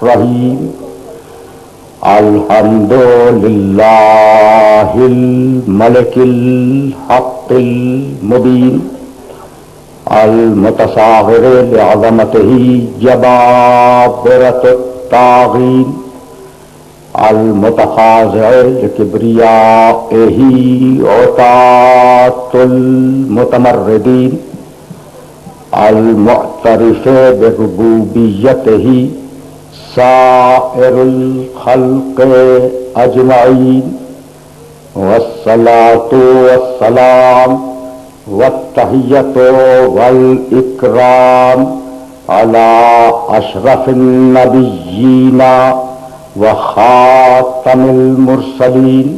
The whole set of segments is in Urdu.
الرحیم الحمد للہ الملک الحق المبین المتصاغر لعظمتہ جبابرۃ الطاغین المتخاضع لکبریائہ عتاۃ المتمردین المعترف بربوبیتہ سائر الخلق اجمعین والصلاۃ والسلام والتحیۃ والاکرام علی اشرف النبیین وخاتم المرسلین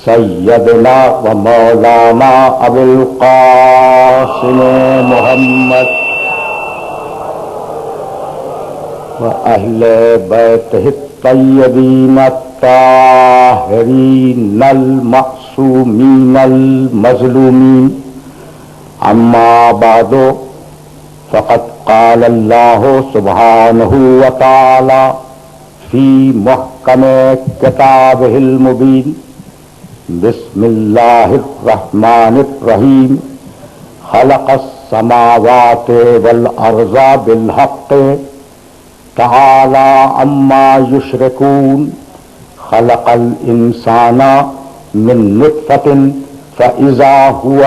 سیدنا و مولانا ابو القاسم محمد و اہل بیتہ الطیبین الطاہرین المعصومین المظلومین اما بعد فقد قال اللہ سبحانہ وتعالی فی محکم کتابہ المبین بسم اللہ الرحمن الرحیم خلق السماوات والارض بالحق تعالی عما یشرکون خلق الانسان من نطفۃ فاذا هو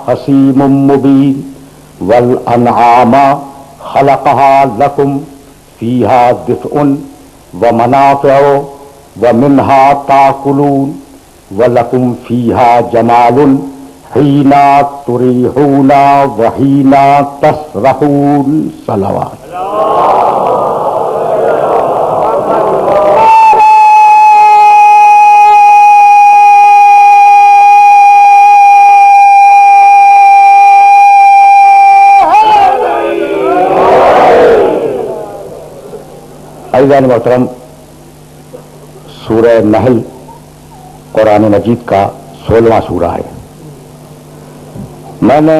خصیم مبین والانعام خلقها لکم فیہا دفء ومنافع ومنها تاکلون وَلَكُمْ فِيهَا جَمَالٌ حِينَ تُرِيحُونَ وَحِينَ تَسْرَحُونَ صلوات عزیزان محترم، سورہ نحل قرآن مجید کا 16واں سورہ ہے۔ میں نے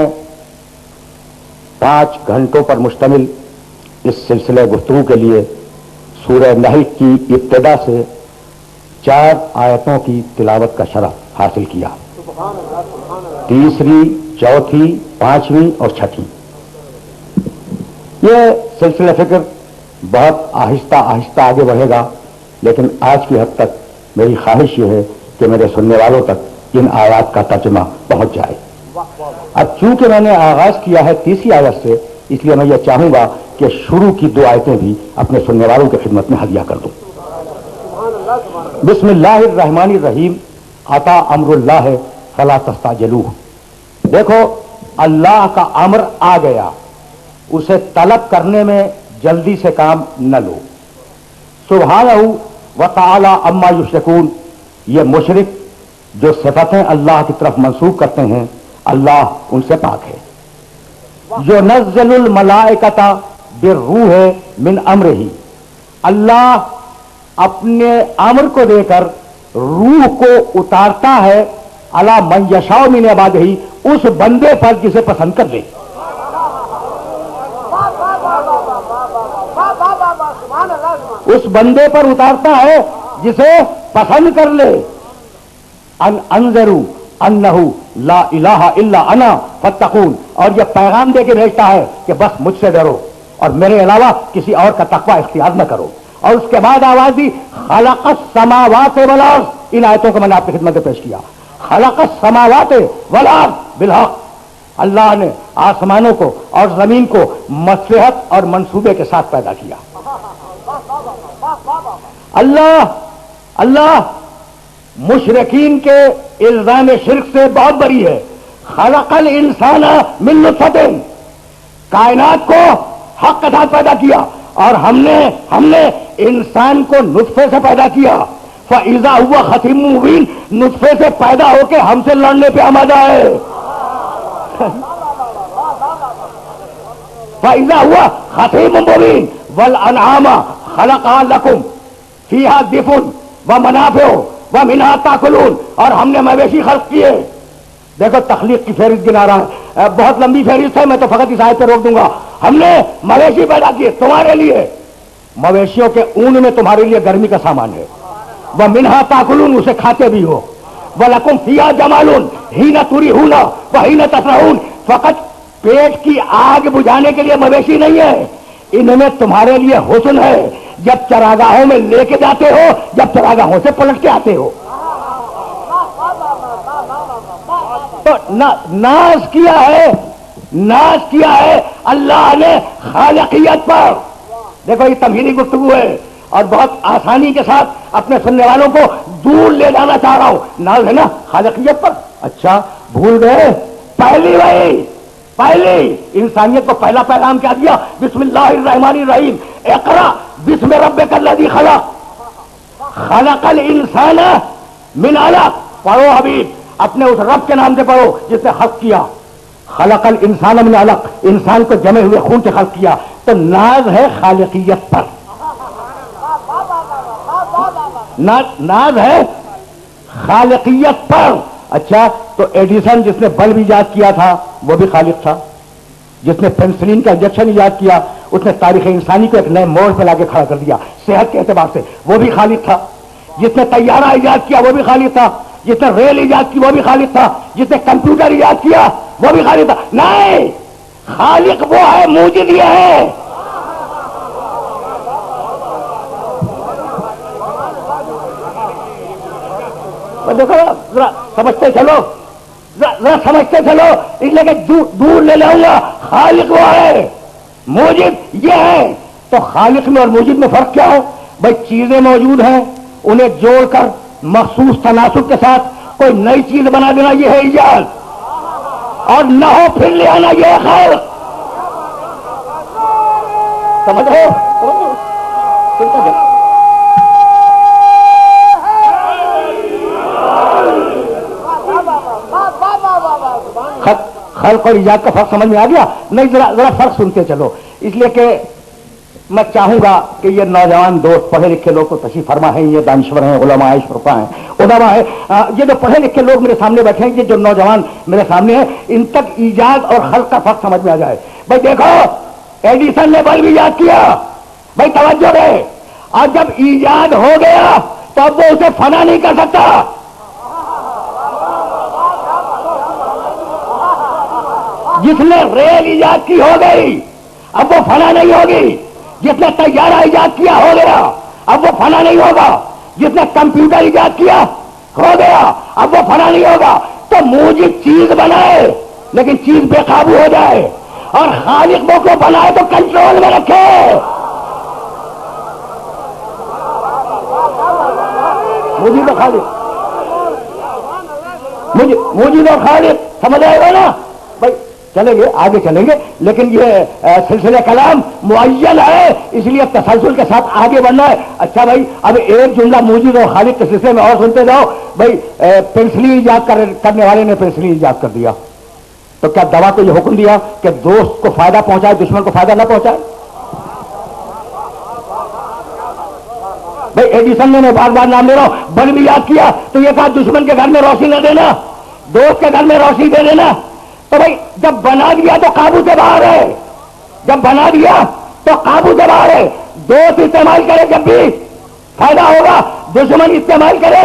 5 گھنٹوں پر مشتمل اس سلسلہ گفتگو کے لیے سورہ نحل کی ابتدا سے 4 آیتوں کی تلاوت کا شرف حاصل کیا، تیسری، چوتھی، 5ویں اور 6ٹھی۔ یہ سلسلہ فکر بہت آہستہ آہستہ آگے بڑھے گا، لیکن آج کی حد تک میری خواہش یہ ہے کہ میرے سننے والوں تک ان آیات کا ترجمہ پہنچ جائے۔ اب چونکہ میں نے آغاز کیا ہے 30 آیت سے، اس لیے میں یہ چاہوں گا کہ شروع کی 2 آیتیں بھی اپنے سننے والوں کی خدمت میں ہدیہ کر دوں۔ بسم اللہ الرحمن الرحیم، عطا امر اللہ فلا تستعجلوہ۔ دیکھو، اللہ کا امر آ گیا، اسے طلب کرنے میں جلدی سے کام نہ لو۔ سبحانہ وتعالی عما یشرکون، یہ مشرک جو صفتیں اللہ کی طرف منسوب کرتے ہیں، اللہ ان سے پاک ہے۔ ینزل الملائکۃ بالروح من امرہ، اللہ اپنے امر کو دے کر روح کو اتارتا ہے علی من یشاء من عبادہ، اس بندے پر جسے پسند کر لے۔ اس بندے پر اتارتا ہے جسے پسند کر لے۔ ان انذروا انہ لا الہ الا انا فاتقون، اور یہ پیغام دے کے بھیجتا ہے کہ بس مجھ سے ڈرو اور میرے علاوہ کسی اور کا تقوی اختیار نہ کرو۔ اور اس کے بعد آواز دی خلق السماوات والارض، ان آیتوں کو میں نے آپ کی خدمت میں پیش کیا۔ خلق السماوات والارض بالحق، اللہ نے آسمانوں کو اور زمین کو مصلحت اور منصوبے کے ساتھ پیدا کیا۔ اللہ مشرکین کے الزام شرک سے بہت بری ہے۔ خلق الانسان من نطفۃ، کائنات کو حق کے ساتھ پیدا کیا، اور ہم نے انسان کو نطفے سے پیدا کیا۔ فَإِذَا هُوَ خَصِيمٌ مُّبِينٌ، نطفے سے پیدا ہو کے ہم سے لڑنے پہ آمادہ ہے۔ فَإِذَا هُوَ خَصِيمٌ مُّبِينٌ وَالْأَنْعَامَ خَلَقَهَا لَكُمْ فِيهَا دِفْءٌ وَمَنَافِعُ وَمِنْهَا تَأْكُلُونَ، اور ہم نے مویشی خلق کیے۔ دیکھو تخلیق کی فہرست گنا رہا ہے، بہت لمبی فہرست ہے، میں تو فقط اس آیت پہ روک دوں گا۔ ہم نے مویشی پیدا کیے تمہارے لیے، مویشیوں کے اون میں تمہارے لیے گرمی کا سامان ہے، وہ منہا تاکلون، اسے کھاتے بھی ہو، وَلَكُمْ فِيهَا جَمَالٌ حِينَ تُرِيحُونَ وَحِينَ تَسْرَحُونَ، فقط پیٹ کی آگ بجھانے کے لیے مویشی نہیں ہے، ان میں تمہارے لیے حسن ہے، جب چراگاہوں میں لے کے جاتے ہو، جب چراگاہوں سے پلٹ کے آتے ہو۔ تو ناز کیا ہے اللہ نے خالقیت پر۔ دیکھو یہ تمہیدی گفتگو ہے اور بہت آسانی کے ساتھ اپنے سننے والوں کو دور لے جانا چاہ رہا ہوں۔ ناز ہے نا خالقیت پر، اچھا بھول گئے؟ پہلی انسانیت کو پہلا پیغام کیا دیا؟ بسم اللہ الرحمن الرحیم، اقرا بسم ربک الذی خلق، خلق الانسان من علق۔ پڑھو حبیب، اپنے اس رب کے نام سے پڑھو جس نے خلق کیا، خلق الانسان من علق، انسان کو جمے ہوئے خون سے خلق کیا۔ تو ناز ہے خالقیت پر، ناز ہے خالقیت پر۔ اچھا تو ایڈیسن جس نے بلب ایجاد کیا تھا وہ بھی خالق تھا، جس نے پینسلین کا انجیکشن ایجاد کیا اس نے تاریخ انسانی کو ایک نئے موڑ پہ لا کے کھڑا کر دیا صحت کے اعتبار سے، وہ بھی خالق تھا۔ جس نے طیارہ ایجاد کیا وہ بھی خالق تھا، جس نے ریل ایجاد کی وہ بھی خالق تھا، جس نے کمپیوٹر ایجاد کیا وہ بھی خالق تھا۔ نہیں، خالق وہ ہے، موجد یہ ہے۔ دیکھو ذرا سمجھتے چلو، ذرا سمجھتے چلو، اس لیے کہ دور لے لاؤں گا۔ خالق وہ ہے، موجد یہ ہے۔ تو خالق میں اور موجد میں فرق کیا ہے؟ بھائی چیزیں موجود ہیں، انہیں جوڑ کر مخصوص تناسب کے ساتھ کوئی نئی چیز بنا دینا یہ ہے ایجاد، اور نہ ہو پھر لے آنا یہ ہے خالق۔ سمجھ رہے ہو؟ خلق اور ایجاد کا فرق سمجھ میں آ گیا؟ نہیں، ذرا فرق سنتے چلو، اس لیے کہ میں چاہوں گا کہ یہ نوجوان دوست پڑھے لکھے لوگ کو تشریف فرما ہیں، یہ دانشور ہیں، علماء ہیں، شرفا ہیں، علماء ہیں، یہ جو پڑھے لکھے لوگ میرے سامنے بیٹھے ہیں، یہ جو نوجوان میرے سامنے ہیں، ان تک ایجاد اور خلق کا فرق سمجھ میں آ جائے۔ بھائی دیکھو ایڈیسن نے بلب ایجاد کیا، بھائی توجہ دے، اور جب ایجاد ہو گیا تو اب وہ اسے فنا نہیں کر سکتا۔ جس نے ریل ایجاد کی ہو گئی، اب وہ فنا نہیں ہوگی۔ جس نے طیارہ ایجاد کیا ہو گیا، اب وہ فنا نہیں ہوگا۔ جس نے کمپیوٹر ایجاد کیا ہو گیا، اب وہ فنا نہیں ہوگا۔ تو موجد چیز بنائے لیکن چیز بے قابو ہو جائے، اور خالق وہ کو بنائے تو کنٹرول میں رکھے۔ موجود اور خالق، موجود اور خالق سمجھ آئے گا نا بھائی؟ چلیں گے آگے چلیں گے، لیکن یہ سلسلہ کلام معین ہے، اس لیے تسلسل کے ساتھ آگے بڑھنا ہے۔ اچھا بھائی اب ایک جملہ موجود اور خالق کے سلسلے میں اور سنتے جاؤ۔ بھائی پینسلین ایجاد کرنے والے نے پینسلین ایجاد کر دیا، تو کیا دوا کو یہ حکم دیا کہ دوست کو فائدہ پہنچائے دشمن کو فائدہ نہ پہنچائے؟ بھائی ایڈیسن نے بار بار نام لے رہا ہوں، بلب ایجاد کیا تو یہ کہا دشمن کے گھر میں روشنی نہ دینا، دوست کے گھر میں روشنی دے دینا۔ تو بھائی جب بنا دیا تو قابو سے باہر ہے، جب بنا دیا تو قابو سے باہر ہے۔ دوست استعمال کرے جب بھی فائدہ ہوگا، دشمن استعمال کرے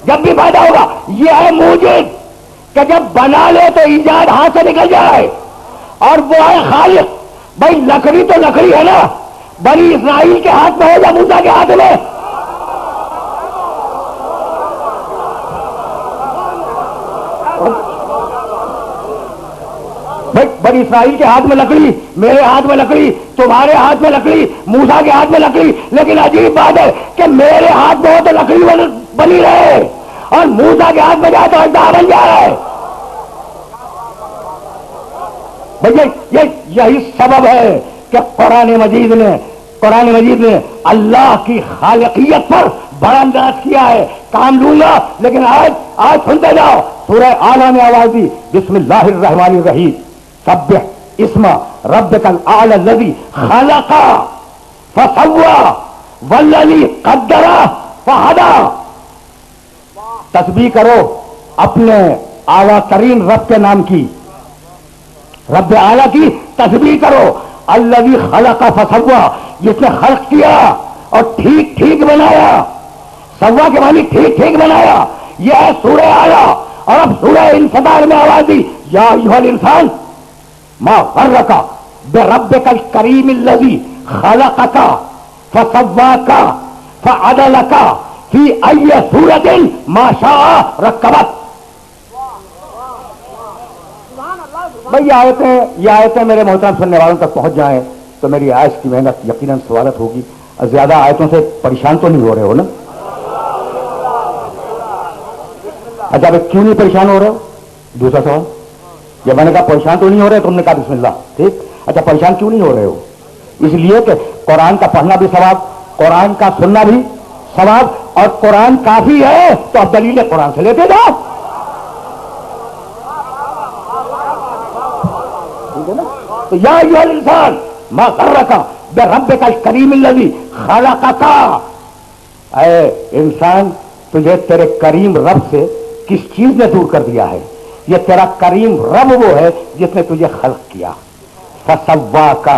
جب بھی فائدہ ہوگا۔ یہ ہے موجد کہ جب بنا لے تو ایجاد ہاتھ سے نکل جائے، اور وہ ہے خالق۔ بھائی لکڑی تو لکڑی ہے نا، بنی اسرائیل کے ہاتھ میں ہو یا موسیٰ کے ہاتھ میں؟ بنی اسرائیل کے ہاتھ میں لکڑی، میرے ہاتھ میں لکڑی، تمہارے ہاتھ میں لکڑی، موسیٰ کے ہاتھ میں لکڑی، لیکن عجیب بات ہے کہ میرے ہاتھ میں ہو تو لکڑی بنی رہے، اور موسیٰ کے ہاتھ میں جائے تو اڈا بن جائے۔ بھئی یہی سبب ہے کہ قرآن مجید نے اللہ کی خالقیت پر بڑا انداز کیا ہے۔ کام لوں گا لیکن آج سنتے جاؤ۔ سورہ اعلیٰ میں آواز دی، بسم اللہ الرحمن الرحیم، سبح اسم ربک الاعلی الذی خلق فسوی والذی قدر فہدی۔ تسبیح کرو اپنے اعلیٰ ترین رب کے نام کی، رب اعلیٰ کی تسبیح کرو، الذی خلق فسوا، جس نے خلق کیا اور ٹھیک ٹھیک بنایا. سوا کے معنی ٹھیک ٹھیک بنایا. یہ ہے سورہ آیا. اور اب سورہ انفطار میں آواز دی یا ایھا الانسان ما غرک بربک الکریم الذی خلقک فسواک فعدلک فی ای صورت ما شاء رکبک. بھئی یہ آیتیں میرے محترم سننے والوں تک پہنچ جائیں تو میری آیت کی محنت یقیناً سوالت ہوگی. زیادہ آیتوں سے پریشان تو نہیں ہو رہے ہو نا؟ اچھا بھائی کیوں نہیں پریشان ہو رہے ہو؟ دوسرا سوال. جب میں نے کہا پریشان تو نہیں ہو رہے، تم نے کہا بسم اللہ. ٹھیک. اچھا پریشان کیوں نہیں ہو رہے ہو؟ اس لیے کہ قرآن کا پڑھنا بھی ثواب، قرآن کا سننا بھی ثواب، اور قرآن کافی ہے تو اب دلیل قرآن سے لیتے جاؤ. تو یا ایھا الانسان ما غرک بربک الکریم الذی خلقک. اے انسان تجھے تیرے کریم رب سے کس چیز نے دور کر دیا ہے؟ یہ تیرا کریم رب وہ ہے جس نے تجھے خلق کیا. فسواک،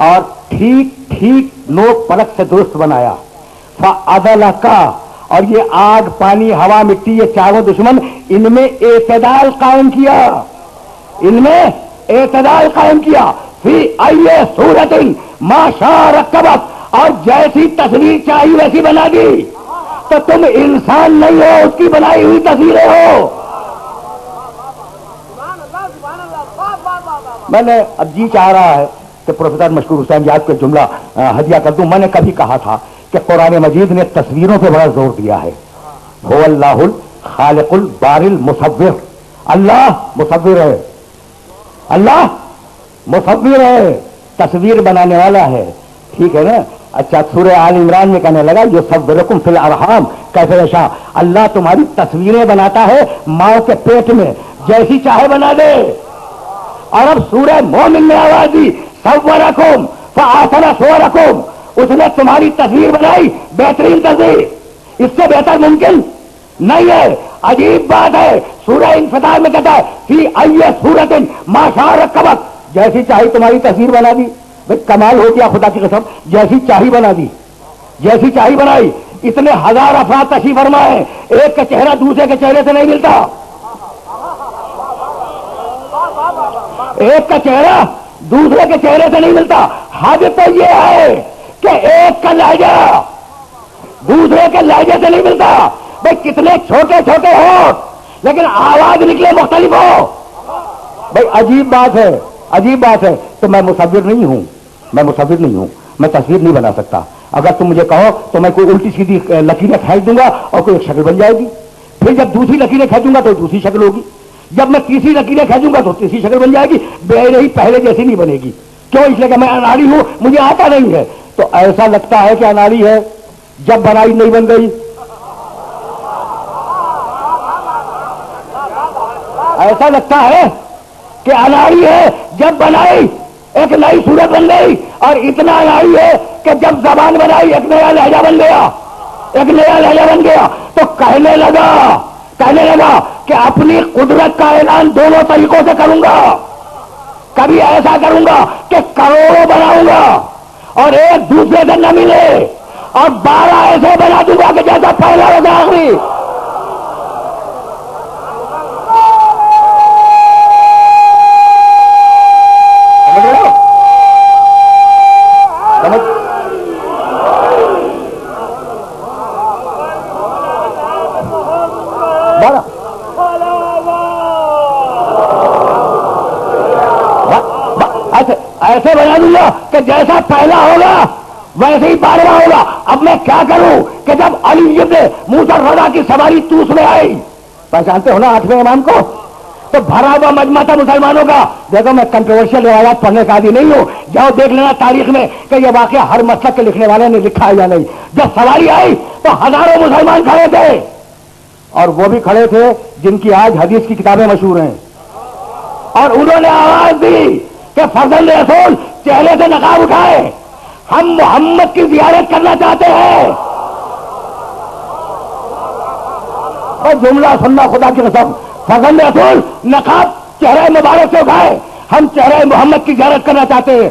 اور ٹھیک ٹھیک نوک پلک سے درست بنایا. فعدلک، اور یہ آگ پانی ہوا مٹی یہ چاروں دشمن ان میں اعتدال قائم کیا، ان میں اعتدال قائم کیا. فی ای صورت ما شاء رکبک، اور جیسی تصویر چاہیے ویسی بنا دی. تو تم انسان نہیں ہو، اس کی بنائی ہوئی تصویریں ہو. میں نے اب جی چاہ رہا ہے کہ پروفیسر مشکور حسین یاد کے جملہ ہدیہ کر دوں. میں نے کبھی کہا تھا کہ قرآن مجید نے تصویروں پہ بڑا زور دیا ہے. هو اللہ الخالق الباری المصور. اللہ مصور ہے، اللہ مصور ہے، تصویر بنانے والا ہے. ٹھیک ہے نا؟ اچھا سورہ آل عمران میں کہنے لگا یصورکم فی الارحام کیف یشاء. اللہ تمہاری تصویریں بناتا ہے ماں کے پیٹ میں، جیسی چاہے بنا دے. اور اب سورہ مومن میں آواز دی صورکم فاحسن صورکم. اس نے تمہاری تصویر بنائی بہترین تصویر، اس سے بہتر ممکن نہیں ہے. عجیب بات ہے. سورہ انفطار میں کہتا ہے فی ای صورت ما شاء رکبک، جیسی چاہی تمہاری تصویر بنا دی. بھائی کمال ہو گیا خدا کی قسم. جیسی چاہی بنا دی، جیسی چاہی بنائی. اتنے ہزار افراد تشریف فرما ہے، ایک کا چہرہ دوسرے کے چہرے سے نہیں ملتا. ایک کا چہرہ دوسرے کے چہرے سے نہیں ملتا. حد تو یہ ہے کہ ایک کا لہجہ دوسرے کے لہجے سے نہیں ملتا. بھائی کتنے چھوٹے چھوٹے ہو لیکن آواز نکلے مختلف ہو. بھائی عجیب بات ہے، عجیب بات ہے. تو میں مصور نہیں ہوں، میں مصور نہیں ہوں، میں تصویر نہیں بنا سکتا. اگر تم مجھے کہو تو میں کوئی الٹی سیدھی لکیریں کھینچ دوں گا اور کوئی ایک شکل بن جائے گی. پھر جب دوسری لکیریں کھینچوں گا تو دوسری شکل ہوگی. جب میں تیسری لکیریں کھینچوں گا تو تیسری شکل بن جائے گی. بے نہیں پہلے جیسی نہیں بنے گی. کیوں؟ اس لیے کہ میں اناڑی ہوں، مجھے آتا نہیں ہے. تو ایسا لگتا ہے کہ اناڑی ہے، جب بنائی نہیں بن گئی. ایسا لگتا ہے کہ اناڑی ہے، جب بنائی ایک نئی صورت بن گئی. اور اتنا اناڑی ہے کہ جب زبان بنائی ایک نیا لہجہ بن گیا، ایک نیا لہجہ بن گیا. تو کہنے لگا کہ اپنی قدرت کا اعلان دونوں طریقوں سے کروں گا. کبھی ایسا کروں گا کہ کروڑوں بناؤں گا اور ایک دوسرے سے نہ ملے، اور 12 ایسے بنا دوں گا کہ جیسا پہلا ہوگا آخری. ایسے بنا دوں گا کہ جیسا پہلا ہوگا ویسے ہی 12واں ہوگا. اب میں کیا کروں کہ جب علی ابن موسیٰ الرضا کی سواری توس میں آئی، پہچانتے ہو نا 8ویں امام کو، تو بھرا ہوا مجمع تھا مسلمانوں کا. دیکھو میں کنٹروورشل روایات پڑھنے کا عادی نہیں ہوں، جاؤ دیکھ لینا تاریخ میں کہ یہ واقعہ ہر مسلک کے لکھنے والے نے لکھا ہے یا نہیں. جب سواری آئی تو ہزاروں مسلمان کھڑے تھے، اور وہ بھی کھڑے تھے جن کی آج حدیث کی کتابیں مشہور ہیں. اور انہوں نے آواز دی کہ فرزند رسول چہرے سے نقاب اٹھائے، ہم محمد کی زیارت کرنا چاہتے ہیں. اور جملہ سننا خدا کی قسم، فرزند رسول نقاب چہرے مبارک سے اٹھائے، ہم چہرے محمد کی زیارت کرنا چاہتے ہیں.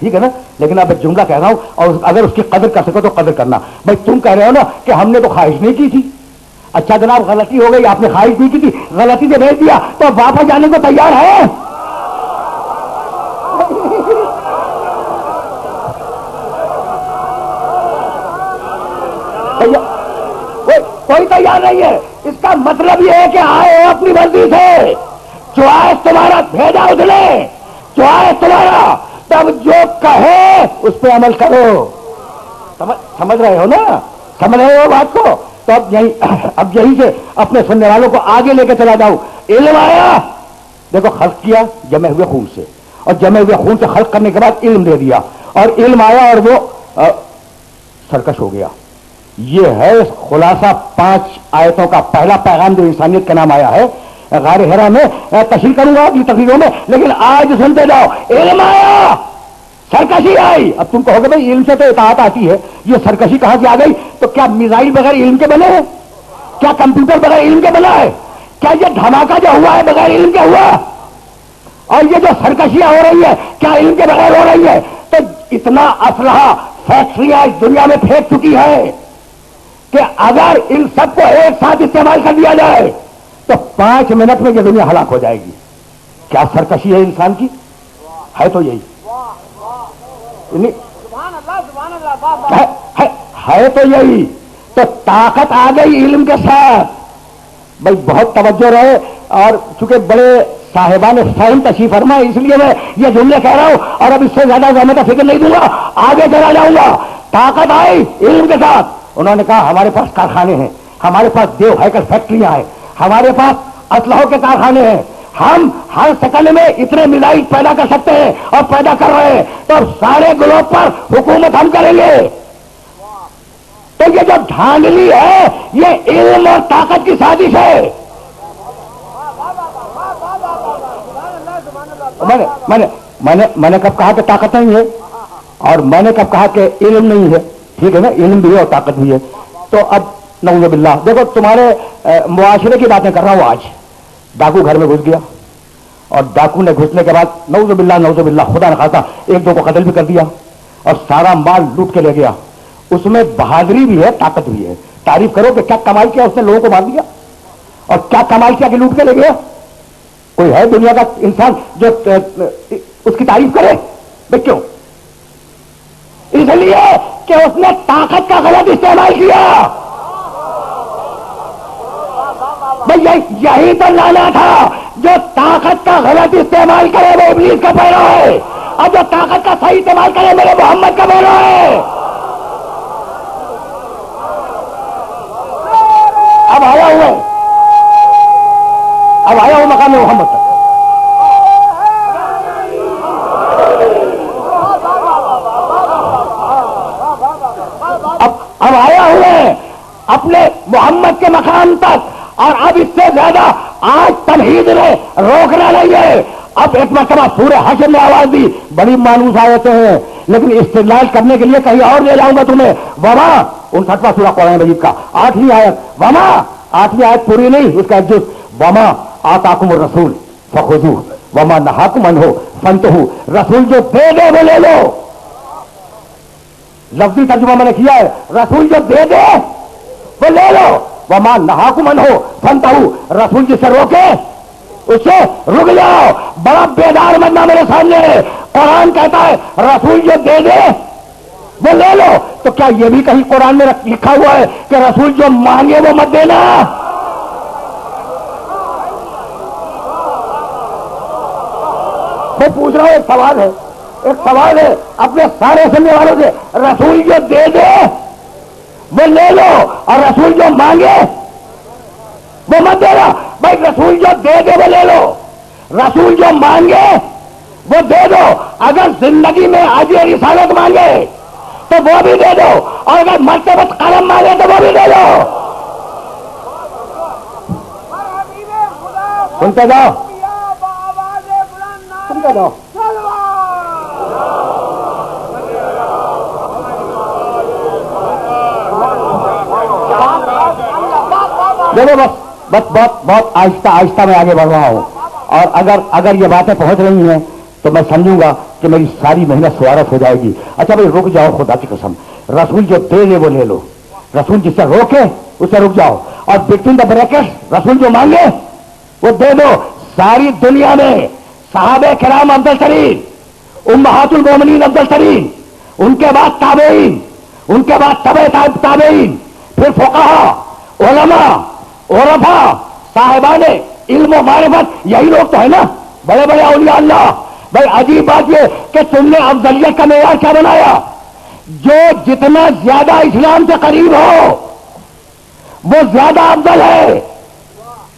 ٹھیک ہے نا. لیکن اب ایک جملہ کہہ رہا ہوں اور اگر اس کی قدر کر سکو تو قدر کرنا. بھائی تم کہہ رہے ہو نا کہ ہم نے تو خواہش نہیں کی تھی. اچھا جناب غلطی ہو گئی, آپ نے خواہش نہیں کی تھی, غلطی سے بھیج دیا, تو واپس جانے کو تیار ہے؟ کوئی تیار نہیں ہے. اس کا مطلب یہ ہے کہ آئے اپنی مرضی سے, چوائس تمہارا, بھیجا اس نے, چوائس تمہارا, تب جو کہے اس پہ عمل کرو. سمجھ رہے ہو نا, سمجھ رہے ہو بات کو؟ تو اب یہیں سے اپنے سننے والوں کو آگے لے کے چلا جاؤ. علم آیا, دیکھو خلق کیا جمع ہوئے خون سے, اور جمع ہوئے خون سے خلق کرنے کے بعد علم دے دیا, اور علم آیا اور وہ سرکش ہو گیا. یہ ہے خلاصہ 5 آیتوں کا پہلا پیغام جو انسانیت کے نام آیا ہے. غار حرا میں تشریح کروں گا اپنی تقریروں میں, لیکن آج سنتے جاؤ. علم آیا, سرکشی آئی. اب تم کہو گے بھائی علم سے تو اطاعت آتی ہے, یہ سرکشی کہاں سے آ گئی؟ تو کیا میزائل بغیر علم کے بنے ہیں؟ کیا کمپیوٹر بغیر علم کے بنا ہے؟ کیا یہ دھماکہ جو ہوا ہے بغیر علم کے ہوا؟ اور یہ جو سرکشیاں ہو رہی ہے کیا علم کے بغیر ہو رہی ہے؟ تو اتنا اسلحہ فیکٹریاں اس دنیا میں پھینک چکی ہے کہ اگر ان سب کو ایک ساتھ استعمال کر دیا جائے تو 5 منٹ میں یہ دنیا ہلاک ہو جائے گی. کیا سرکشی ہے انسان کی؟ ہے تو یہی ہے تو یہی. تو طاقت آ گئی علم کے ساتھ. بھائی بہت توجہ رہے, اور چونکہ بڑے صاحبان فہم تشریف فرما, اس لیے میں یہ جملے کہہ رہا ہوں, اور اب اس سے زیادہ زحمت کا فکر نہیں دوں گا, آگے چلا جاؤں گا. طاقت آئی علم کے ساتھ. انہوں نے کہا ہمارے پاس کارخانے ہیں, ہمارے پاس دیو ہیکل فیکٹریاں ہیں, ہمارے پاس اسلحوں کے کارخانے ہیں, ہم ہر سیکنڈ میں اتنے میزائل پیدا کر سکتے ہیں اور پیدا کر رہے ہیں, تو سارے گلوب پر حکومت ہم کریں گے. تو یہ جو دھاندلی ہے یہ علم اور طاقت کی سازش ہے. میں نے کب کہا کہ طاقت نہیں ہے, اور میں نے کب کہا کہ علم نہیں ہے؟ ٹھیک ہے نا, علم بھی ہے اور طاقت بھی ہے. تو اب نعوذ باللہ, دیکھو تمہارے معاشرے کی باتیں کر رہا ہوں. آج ڈاکو گھر میں گھس گیا, اور ڈاکو نے گھسنے کے بعد نعوذ باللہ خدا نہ خاصا 1-2 کو قتل بھی کر دیا, اور سارا مال لوٹ کے لے گیا. اس میں بہادری بھی ہے, طاقت بھی ہے. تعریف کرو کہ کیا کمال کیا اس نے, لوگوں کو مار دیا, اور کیا کمال کیا کہ لوٹ کے لے گیا. کوئی ہے دنیا کا انسان جو اس کی تعریف کرے؟ بھائی کیوں؟ اس لیے کہ اس نے طاقت کا غلط استعمال کیا. بھائی یہی تو لانا تھا, جو طاقت کا غلط استعمال کرے وہ ابلیس کا پیرو ہے, اور جو طاقت کا صحیح استعمال کرے میرے محمد کا پیرو ہے. اب آیا ہوں مقام محمد تک. اب آیا ہوں اپنے محمد کے مقام تک, اور اب اس سے زیادہ آج تمہید نے روکنا نہیں ہے. اب ایک مرتبہ سورہ حشر نے آواز دی, بڑی مانوس آیتیں ہیں, لیکن استدلال کرنے کے لیے کہیں اور لے جاؤں گا تمہیں. وما 59واں سورہ قرآن مجید کا 8ویں آیت, وما 8ویں آیت پوری نہیں, اس کا ایک جز, وما آتاکم الرسول فخذوہ وما نہاکم عنہ فانتہوا. رسول جو دے دے وہ لے لو. لفظی ترجمہ میں نے کیا ہے, رسول جو دے دے وہ لے لو. وما نہاکم عنہ فانتہوا, رسول جس سے روکے اس سے رک جاؤ. بڑا بیدار بندہ میرے سامنے ہے, قرآن کہتا ہے رسول جو دے دے وہ لے لو. تو کیا یہ بھی کہیں قرآن میں لکھا ہوا ہے کہ رسول جو مانگے وہ مت دینا؟ میں پوچھ رہا ہوں, ایک سوال ہے اپنے سارے سننے والوں سے, رسول جو دے دے وہ لے لو, اور رسول جو مانگے وہ مت دینا. بھائی رسول جو دے دے وہ لے لو, رسول جو مانگے وہ دے دو. اگر زندگی میں اجر رسالت مانگے تو وہ بھی دے دو, اور اگر مرتبت قلم مانگے تو وہ بھی دے دو. سنتے جاؤ. دیکھو بس بہت آہستہ میں آگے بڑھ رہا ہوں, اور اگر یہ باتیں پہنچ رہی ہیں تو میں سمجھوں گا کہ میری ساری محنت سوارت ہو جائے گی. اچھا بھائی رک جاؤ, خدا کی قسم, رسول جو دے دے وہ لے لو, رسول جس سے روکے اس سے رک جاؤ, اور بٹوین دا بریکٹ رسول جو مانگے وہ دے دو. ساری دنیا میں صحابہ کرام افضل ترین, امہات المومنین افضل ترین, ان کے بعد تابعین, ان کے بعد تبع تابعین, پھر فقہا, علماء, عرفاء, صاحبان علم و معرفت, یہی لوگ تو ہے نا بڑے بڑے اولیاء اللہ. بھائی عجیب بات یہ کہ تم نے افضلیت کا معیار کیا بنایا؟ جو جتنا زیادہ اسلام سے قریب ہو وہ زیادہ افضل ہے.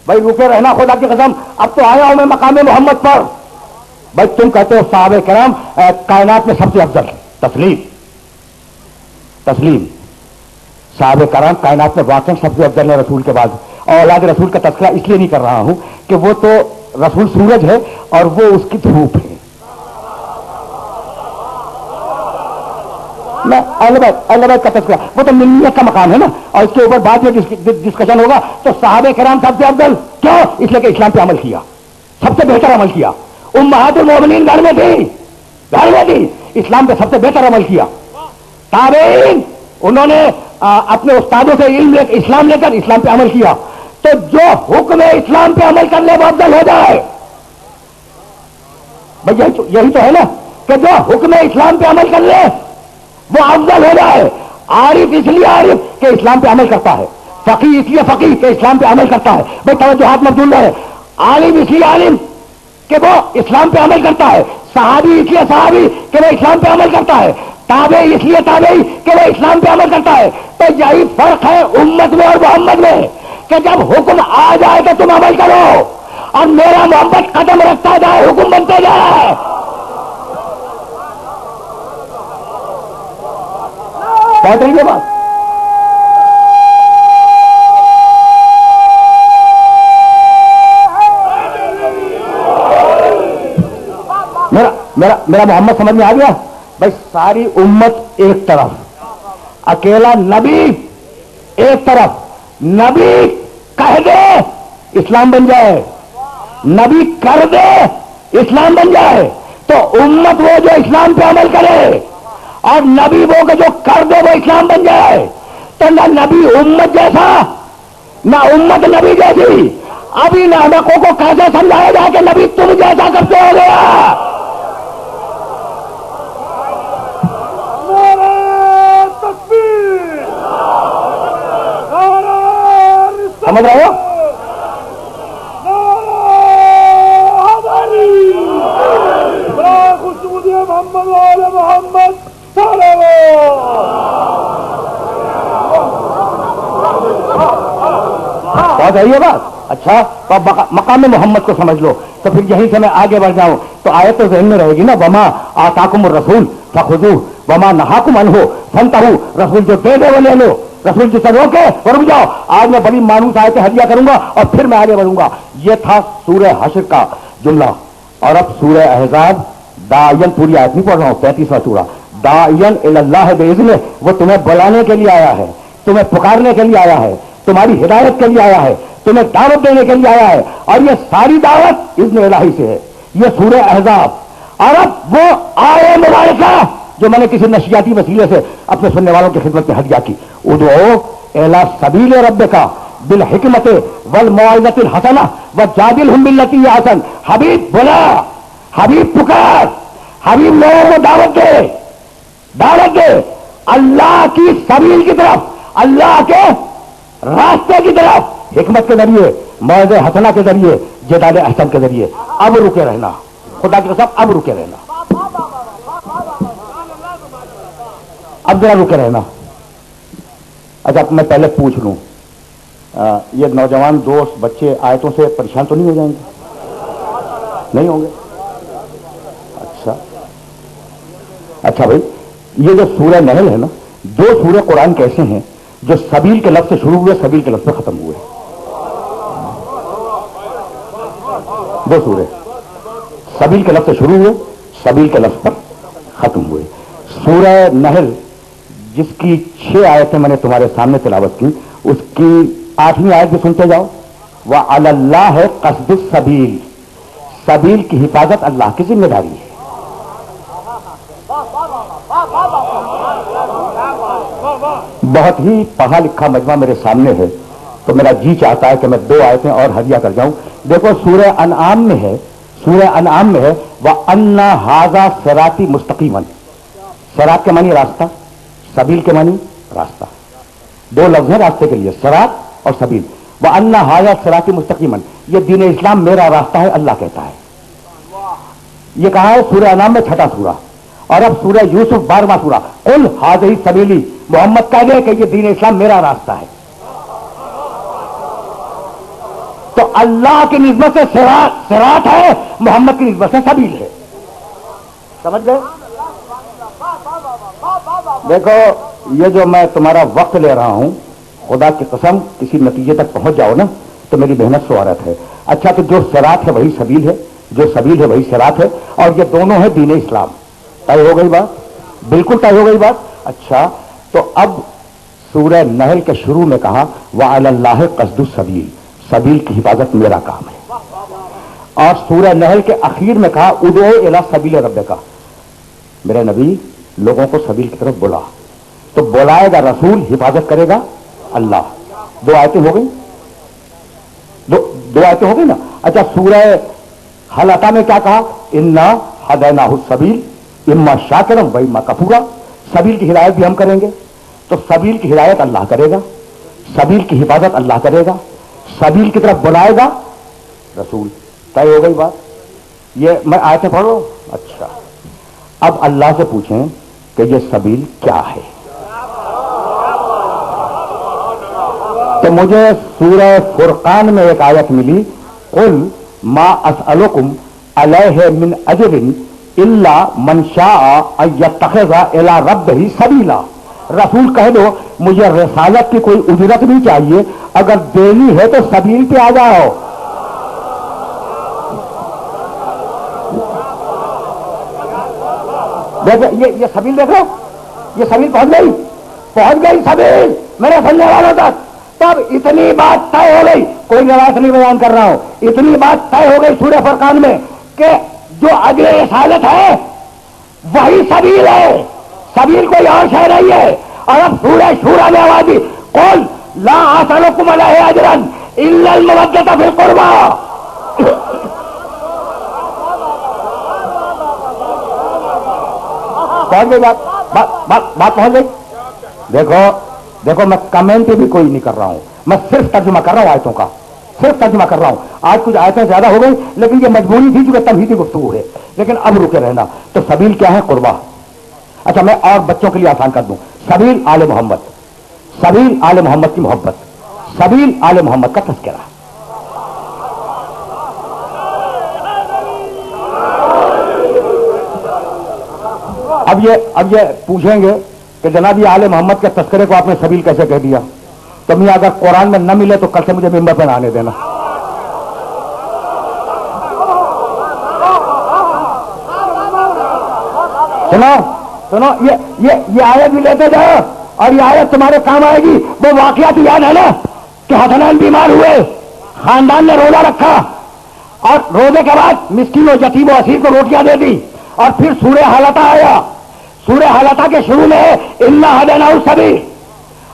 بھائی رکے رہنا خدا کی قسم, اب تو آیا ہوں میں مقام محمد پر. بھائی تم کہتے ہو صحابہ کرام کائنات میں سب سے افضل, تسلیم تسلیم, صحابہ کرام کائنات میں واقعی سب سے افضل ہے رسول کے بعد. اور اولاد رسول کا تذکرہ اس لیے نہیں کر رہا ہوں کہ وہ تو رسول سورج ہے اور وہ اس کی دھوپ ہے. میں اللہ کا تذکرہ, وہ تو ملت کا مقام ہے نا, اور اس کے اوپر بعد میں ڈسکشن ہوگا. تو صحابہ کرام سب سے افضل کیوں؟ اس لیے کہ اسلام پہ عمل کیا, سب سے بہتر عمل کیا. امہات المومنین گھر میں تھی, اسلام پہ سب سے بہتر عمل کیا. تابعین انہوں نے اپنے استادوں سے علم اسلام لے کر اسلام پہ عمل کیا. تو جو حکم اسلام پہ عمل کر لے وہ افضل ہو جائے. بھائی یہی تو ہے نا کہ جو حکم اسلام پہ عمل کر لے وہ افضل ہو جائے. عارف اس لیے عارف کہ اسلام پہ عمل کرتا ہے, فقیہ اس لیے فقیہ کہ اسلام پہ عمل کرتا ہے. بھائی توجہات مبذول ہے. عالم اس لیے عالم کہ وہ اسلام پہ عمل کرتا ہے, صحابی اس لیے صحابی کہ وہ اسلام پہ عمل کرتا ہے, تابعی اس لیے تابعی کہ وہ اسلام پہ عمل کرتا ہے. تو یہی فرق ہے امت میں اور محمد میں کہ جب حکم آ جائے تو تم عمل کرو, اور میرا محمد قدم رکھتا جائے, حکم بنتے جائے. بہت رہی ہے بات. میرا محمد سمجھ میں آ گیا؟ بھائی ساری امت ایک طرف, اکیلا نبی ایک طرف. نبی کہہ دے اسلام بن جائے, نبی کر دے اسلام بن جائے. تو امت وہ جو اسلام پہ عمل کرے, اور نبی وہ کہ جو کر دے وہ اسلام بن جائے. تو نہ نبی امت جیسا نہ امت نبی جیسی. ابھی نامکوں کو کیسے سمجھایا جائے کہ نبی تم جیسا کب سے ہو گیا؟ سمجھ رہے ہو؟ محمد والے محمد بہت ہے یہ بات. اچھا تو مقام محمد کو سمجھ لو, تو پھر یہیں سے میں آگے بڑھ جاؤں تو آیت تو ذہن میں رہے گی نا. وما آتاکم الرسول فخذوہ وما نہاکم عنہ فانتہوا. رسول جو دے دے وہ لے لو, رسول جس سے روکے وہ رک جاؤ. آج میں بڑی مانوس آیتیں ہدیہ کروں گا اور پھر میں آگے بڑھوں گا. یہ تھا سورہ حشر کا جملہ. اور اب سورہ احزاب, داعین پوری آیت نہیں پڑھ رہا ہوں, 35واں سورہ. داعین الی اللہ باذنہ, وہ تمہیں بلانے کے لیے آیا ہے, تمہیں پکارنے کے لیے آیا ہے, تمہاری ہدایت کے لیے آیا ہے, تمہیں دعوت دینے کے لیے آیا ہے. اور یہ ساری دعوت اذن الہی سے ہے. یہ سورہ احزاب. اور اب وہ آیے مبارکہ جو میں نے کسی نشریاتی وسیلے سے اپنے سننے والوں کی خدمت میں ہدیہ کی. ادعو الی سبیل ربک بالحکمت والموعظۃ الحسنہ وجادلہم باللتی ہی احسن. حبیب بولا, حبیب پکار, حبیب لوگوں کو دعوت دے اللہ کی سبیل کی طرف, اللہ کے راستے کی طرف, حکمت کے ذریعے, موعظہ حسنہ کے ذریعے, جدال احسن کے ذریعے. اب رکے رہنا, خدا کی قسم اب رکے رہنا, اب ذرا رکے رہنا. اچھا میں پہلے پوچھ لوں, یہ نوجوان دوست بچے آیتوں سے پریشان تو نہیں ہو جائیں گے؟ نہیں ہوں گے؟ اچھا بھائی, یہ جو سورہ نحل ہے نا, 2 سورہ قرآن کیسے ہیں جو سبیل کے لفظ سے شروع ہوئے, سبیل کے لفظ پہ ختم ہوئے. 2 سورہ سبیل کے لفظ سے شروع ہوئے, سبیل کے لفظ پر ختم ہوئے. سورہ نحل جس کی 6 آیتیں میں نے تمہارے سامنے تلاوت کی, اس کی 8ویں آیت بھی سنتے جاؤ. وعلی اللہ قصد السبیل, سبیل کی حفاظت اللہ کی ذمہ داری ہے. بہت ہی پڑھا لکھا مجمع میرے سامنے ہے تو میرا جی چاہتا ہے کہ میں 2 آیتیں اور ہدیہ کر جاؤں. دیکھو سورہ انعام میں ہے، وَأَنَّ هَذَا صِرَاطِي مُسْتَقِيمًا. صراط کے معنی راستہ، سبیل کے معنی راستہ. 2 لفظ ہیں راستے کے لیے، صراط اور سبیل. وَأَنَّ هَذَا صِرَاطِي مُسْتَقِيمًا. یہ دین اسلام میرا راستہ ہے، اللہ کہتا ہے. یہ کہا ہے سورہ انعام میں 6واں سورہ. اور اب سورہ یوسف 12واں سورہ. قل هذه سبیلی، محمد کہہ دے کہ یہ دین اسلام میرا راستہ ہے. تو اللہ کی نسبت سے صراط ہے، محمد کی نسبت سے سبیل ہے. سمجھ گئے؟ دیکھو یہ جو میں تمہارا وقت لے رہا ہوں، خدا کی قسم کسی نتیجے تک پہنچ جاؤ نا تو میری محنت سوارت ہے. اچھا تو جو صراط ہے وہی سبیل ہے، جو سبیل ہے وہی صراط ہے، اور یہ دونوں ہے دین اسلام. طے ہو گئی بات؟ بالکل طے ہو گئی بات. اچھا تو اب سورہ نحل کے شروع میں کہا وَعَلَى اللَّهِ قَصْدُ السَّبِيلِ، سبیل کی حفاظت میرا کام ہے. اور سورہ نحل کے اخیر میں کہا ادعو الی سبیل ربک، میرے نبی لوگوں کو سبیل کی طرف بلا. تو بلائے گا رسول، حفاظت کرے گا اللہ. 2 آیتیں ہو گئی، 2 آیتیں ہو گئی نا. اچھا سورہ حلقہ میں کیا کہا انا ہدیناہ السبیل اما شاکرا و اما کفورا. سبیل کی ہدایت بھی ہم کریں گے. تو سبیل کی ہدایت اللہ کرے گا، سبیل کی حفاظت اللہ کرے گا، سبیل کی طرف بلائے گا رسول. طے ہو گئی بات. یہ میں آیتیں پڑھ رہا ہوں. اچھا اب اللہ سے پوچھیں کہ یہ سبیل کیا ہے. تو مجھے سورہ فرقان میں ایک آیت ملی قل ما اسألکم علیہ من اجر الا من شاء ان یتخذ الی ربہ سبیلا. رسول کہہ دو مجھے رسالت کی کوئی اجرت نہیں چاہیے، اگر دینی ہے تو سبیل پہ آ جاؤ. یہ سبیل دیکھو، یہ سبیل پہنچ گئی سبیل میرے سننے والوں تک. تب اتنی بات طے ہو گئی، کوئی روایت نہیں بیان کر رہا ہوں، اتنی بات طے ہو گئی سورہ فرقان میں کہ جو اگلے رسالت ہے وہی سبیل ہے، سبیل کوئی اور شے نہیں ہے. اور اب سورہ شورى میں آواز دی قل لا اسألکم علیہ اجرا الا المودۃ فی القربى. پہنچ گئی بات پہنچ گئی. دیکھو میں کمنٹ بھی کوئی نہیں کر رہا ہوں، میں صرف ترجمہ کر رہا ہوں آیتوں کا، صرف ترجمہ کر رہا ہوں. آج کچھ آیتیں زیادہ ہو گئی لیکن یہ مجبوری تھی کیونکہ تمہیدی گفتگو ہے. لیکن اب رکے رہنا. تو سبیل کیا ہے؟ قربہ. اچھا میں اور بچوں کے لیے آسان کر دوں. سبیل آل محمد، سبیل آل محمد کی محبت، سبیل آل محمد کا تذکرہ. اب یہ پوچھیں گے کہ جناب یہ آل محمد کے تذکرے کو آپ نے سبیل کیسے کہہ دیا؟ تو میں اگر قرآن میں نہ ملے تو کل سے مجھے ممبر پہ نہ آنے دینا. سنو یہ آیت بھی لیتے جاؤ اور یہ آیت تمہارے کام آئے گی. وہ واقعات یاد ہے نا کہ حسنین بیمار ہوئے، خاندان نے روزہ رکھا اور روزے کے بعد مسکین و یتیم و اسیر کو روٹیاں دے دی. اور پھر سورہ حلقہ آیا. سورہ حلقہ کے شروع میں ہے انا ہدیناہ السبیل،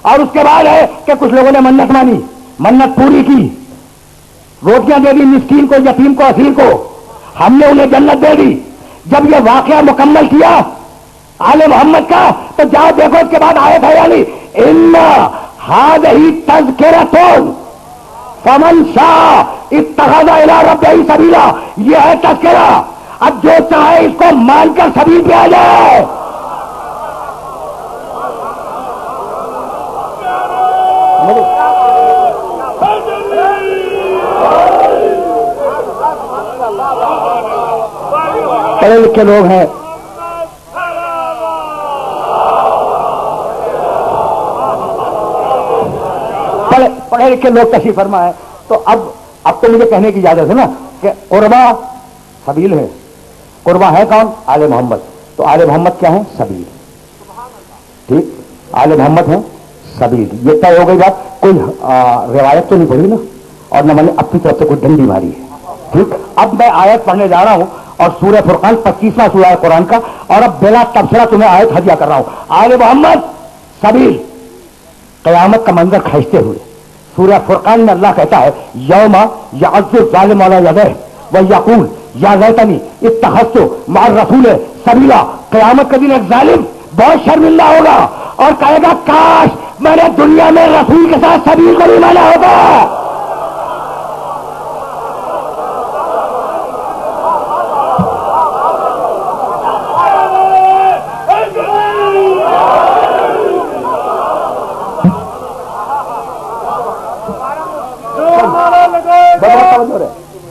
اور اس کے بعد ہے کہ کچھ لوگوں نے منت مانی، منت پوری کی، روٹیاں دے دی مسکین کو، یتیم کو، اسیر کو. ہم نے انہیں جنت دے دی. جب یہ واقعہ مکمل کیا آل محمد کا تو جاؤ دیکھو اس کے بعد آیت ہے یعنی انا ھذہ تذکرۃ فمن شاء اتخذ الی ربہ سبیلا. یہ ہے تذکرہ. اب جو چاہے اس کو مان کر سبیل پہ آ جائے. پڑھے لکھے لوگ ہیں، پڑھے لکھے لوگ تشریف فرما ہے. تو اب تو مجھے کہنے کی اجازت ہے نا کہ قربہ سبیل ہے. قربہ ہے کون؟ آل محمد. تو آل محمد کیا ہے؟ سبیل. ٹھیک، آل محمد ہے سبیل. یہ طے ہو گئی بات. کوئی روایت تو نہیں پڑھی نا اور نہ میں نے اپنی طرف سے کوئی ڈنڈی ماری ہے. ٹھیک، اب میں آیت پڑھنے جا رہا ہوں اور سورہ فرقان 25واں سورہ ہے قرآن کا، اور اب بلا تبصرہ تمہیں آیت ہدیہ کر رہا ہوں. آل محمد سبیل، قیامت کا منظر کھینچتے ہوئے سورہ فرقان میں اللہ کہتا ہے یوم یعض الظالم علی یدیہ ویقول یا لیتنی اتخذت مع الرسول سبیلا. قیامت کے دن ایک ظالم بہت شرمندہ ہوگا اور کہے گا کاش میں نے دنیا میں رسول کے ساتھ سبیل کو نہیں مانا ہوتا.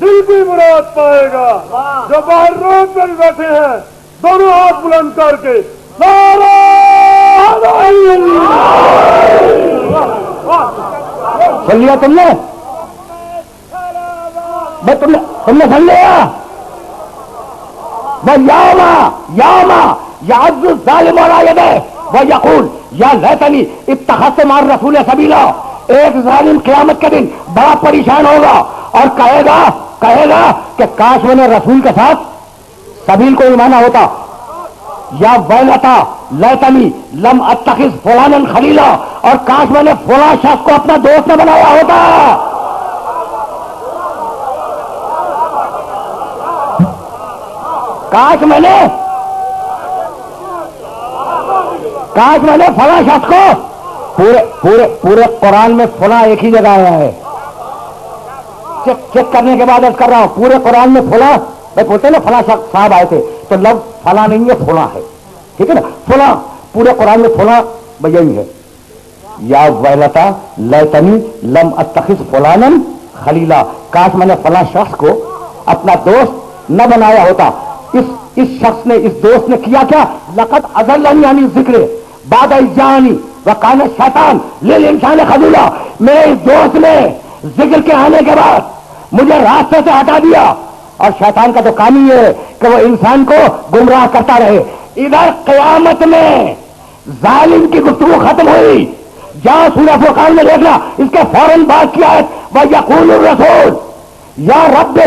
دل کی مراد پائے گا. جو باہر روڈ پر بیٹھے ہیں دونوں ہاتھ بلند کر کے سن لیا تم نے؟ تم نے سن لیا؟ یاما یعض الظالم علی یدیہ ویقول یا لیتنی اتخذت مع الرسول سبیلا. ایک ظالم قیامت کے دن بڑا پریشان ہوگا اور کہے گا کہ کاش میں نے رسول کے ساتھ سبیل کو مانا ہوتا. یا ویلتا لیتنی لم اتخذ فلانا خلیلا. اور کاش میں نے فلاں شخص کو اپنا دوست نہ بنایا ہوتا. کاش میں نے فلاں شخص کو پورے قرآن میں فلاں ایک ہی جگہ آیا ہے. چیک کرنے کے بعد عرض کر رہا ہوں پورے قرآن میں فلاں بولتے نا فلاں شخص صاحب آئے تھے تو لفظ فلاں نہیں ہے فلاں ہے. ٹھیک ہے نا؟ فلاں پورے قرآن میں فلاں یہی ہے. یا ویلتا لیتنی لم اتخذ فلانا خلیلا. کاش میں نے فلاں شخص کو اپنا دوست نہ بنایا ہوتا. اس شخص نے اس دوست نے کیا کیا؟ لقد اضلنی عن الذکر بعد اذ جاءنی وکان الشیطان للانسان خذولا. میرے اس دوست نے ذکر کے آنے کے بعد مجھے راستے سے ہٹا دیا اور شیطان کا تو کام ہی ہے کہ وہ انسان کو گمراہ کرتا رہے. ادھر قیامت میں ظالم کی گفتگو ختم ہوئی. جہاں سورہ فرقان میں دیکھنا اس کے فوراً بعد کی آیت وَيَقُولُ الرَّسُولُ یا رب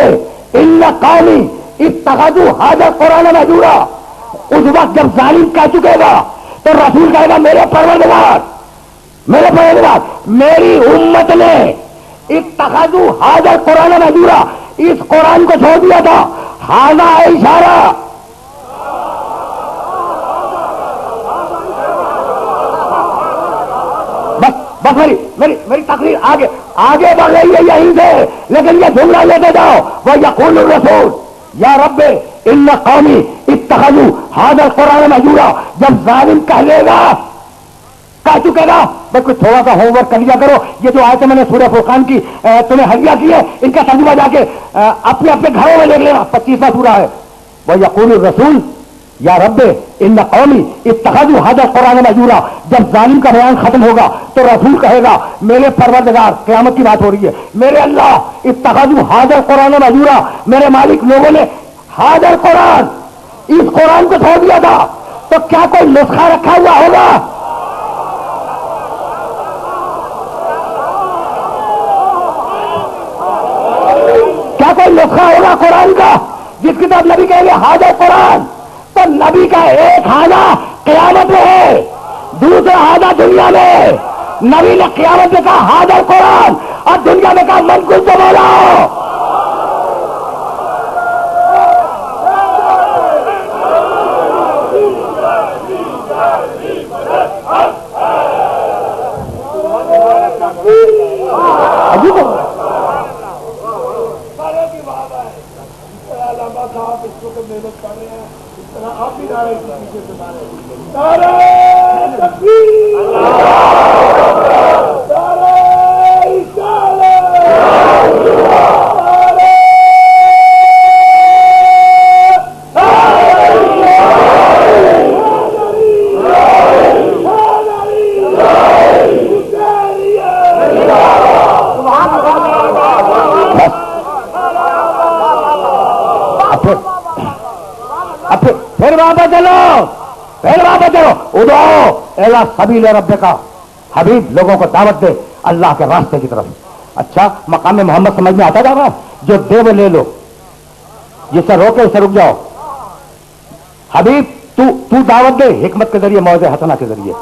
ان قومی اتخذوا هذا القرآن مهجورا. اس وقت جب ظالم کہہ چکے گا تو رسول کہے گا میرے پروردگار میری امت نے اتخذوا هذا القرآن مهجورا اس قرآن کو چھوڑ دیا تھا. ہاذا اشارہ بس میری تقریر آگے بڑھ رہی ہے یہیں سے لیکن یہ جملہ لیتے جاؤ وَيَقُولُ الرَّسُولُ یا رب ان قومی اتخذوا هذا القرآن مهجورا. جب ظالم کہہ چکے گا بس کچھ تھوڑا سا ہوم ورک کر لیا کرو. یہ جو آیتیں میں نے سورہ فرقان کی تمہیں ہدیہ کی ہے ان کا ترجمہ جا کے اپنے گھروں میں دیکھ لینا. 25واں سورہ ہے. وَيَقُولُ الرَّسُولُ یا رب ان قومی اتخذوا هذا القرآن مهجورا. جب ظالم کا بیان ختم ہوگا تو رسول کہے گا میرے پروردگار قیامت کی بات ہو رہی ہے میرے اللہ اتخذوا هذا القرآن مهجورا. میرے مالک لوگوں نے هذا القرآن اس قرآن کو چھوڑ دیا تھا تو کیا کوئی نسخہ رکھا ہوا ہوگا؟ کیا کوئی نسخہ ہوگا قرآن کا جس کی طرف نبی کہیں گے هذا القرآن؟ تو نبی کا ایک ہادہ قیامت میں ہے دوسرا ہادہ دنیا میں. نبی نے قیامت میں کہا هذا القرآن اور دنیا میں کہا من کچھ بولا. محنت کر رہے ہیں اس طرح آپ بھی نعرے کے پیچھے سے نعرے تکبیر پھر واپس چلو ادعو الی سبیل ربک. حبیب لوگوں کو دعوت دے اللہ کے راستے کی طرف. اچھا مقام محمد سمجھ میں آتا جا رہا ہے؟ جو دے وہ لے لو، جس سے روکے اسے رک جاؤ. حبیب تو دعوت دے حکمت کے ذریعے موعظہ حسنہ کے ذریعے.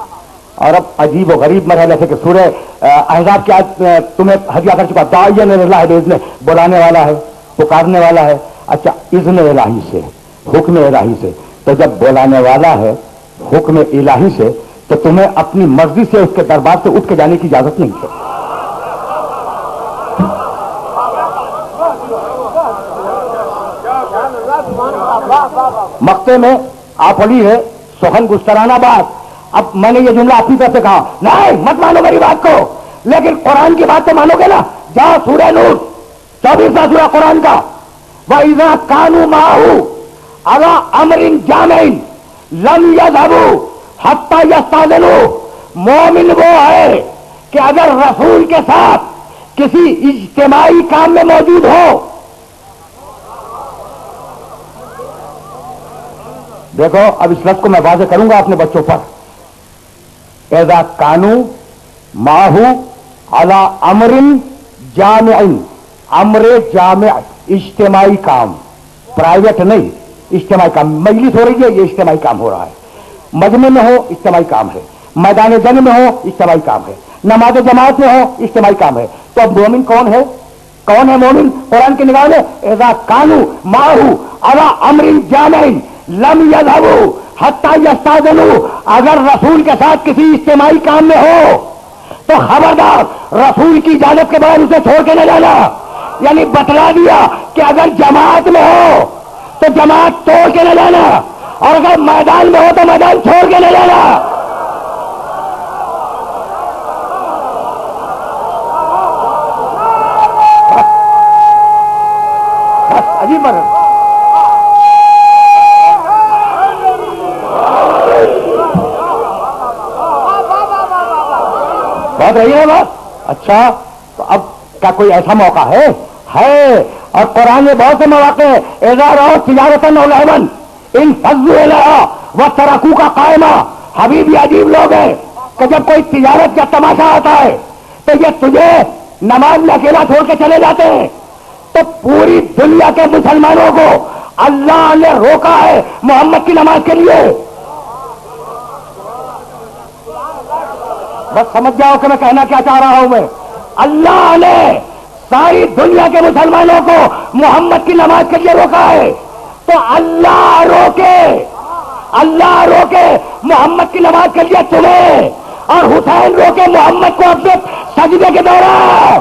اور اب عجیب و غریب مرحلے سے کہ سورہ احزاب کی آج تمہیں ہدیہ کر چکا، داعین اللہ باذنہ، بلانے والا ہے، پکارنے والا ہے. اچھا اذن الہی سے، حکم الہی سے، تو جب بلانے والا ہے حکم الہی سے تو تمہیں اپنی مرضی سے اس کے دربار سے اٹھ کے جانے کی اجازت نہیں ہے. مقطع میں آپ علی ہے سخن گسترانہ بات. اب میں نے یہ جملہ اپنی طرف سے کہا، نہیں مت مانو میری بات کو، لیکن قرآن کی بات تو مانو گے نا. جاؤ سورہ نور 24واں سورہ قرآن کا، وَإِذَا كَانُوا مَعَهُ عَلَىٰ أَمْرٍ جَامِعٍ لَمْ يَذْهَبُوا حَتَّىٰ يَسْتَأْذِنُوا. مومن وہ ہے کہ اگر رسول کے ساتھ کسی اجتماعی کام میں موجود ہو، دیکھو اب اس لفظ کو میں واضح کروں گا اپنے بچوں پر. اذا کانو ماہو علی امر جامع، امر جامع اجتماعی کام، پرائیویٹ نہیں، اجتماعی کام. مجلس ہو رہی ہے یہ اجتماعی کام ہو رہا ہے، مجمع میں ہو اجتماعی کام ہے، میدان جنگ میں ہو اجتماعی کام ہے، نماز جماعت میں ہو اجتماعی کام ہے. تو اب مومن کون ہے؟ کون ہے مومن قرآن کی نگاہ میں؟ اذا کانو ماہو علی امر جامع لم یذهبوا حتی یستأذنوا. اگر رسول کے ساتھ کسی اجتماعی کام میں ہو تو خبردار رسول کی اجازت کے بعد اسے چھوڑ کے نہ جانا. یعنی بتلا دیا کہ اگر جماعت میں ہو تو جماعت توڑ کے نہ جانا، اور اگر میدان میں ہو تو میدان چھوڑ کے نہ جانا. عجیب مرحلہ. بات رہی ہے بات. اچھا تو اب کیا کوئی ایسا موقع ہے؟ اور قرآن میں بہت سے مواقع ہیں. اذا رأوا تجارة أو لهوا انفضوا إليها وتركوك قائما. حبیب یہ عجیب لوگ ہیں کہ جب کوئی تجارت کا تماشا آتا ہے تو یہ تجھے نماز میں اکیلا چھوڑ کے چلے جاتے ہیں. تو پوری دنیا کے مسلمانوں کو اللہ نے روکا ہے محمد کی نماز کے لیے. بس سمجھ جاؤ کہ میں کہنا کیا چاہ رہا ہوں. میں اللہ نے ساری دنیا کے مسلمانوں کو محمد کی نماز کے لیے روکا ہے. تو اللہ روکے محمد کی نماز کے لیے تمہیں، اور حسین روکے محمد کو اپنے سجدے کے دوران.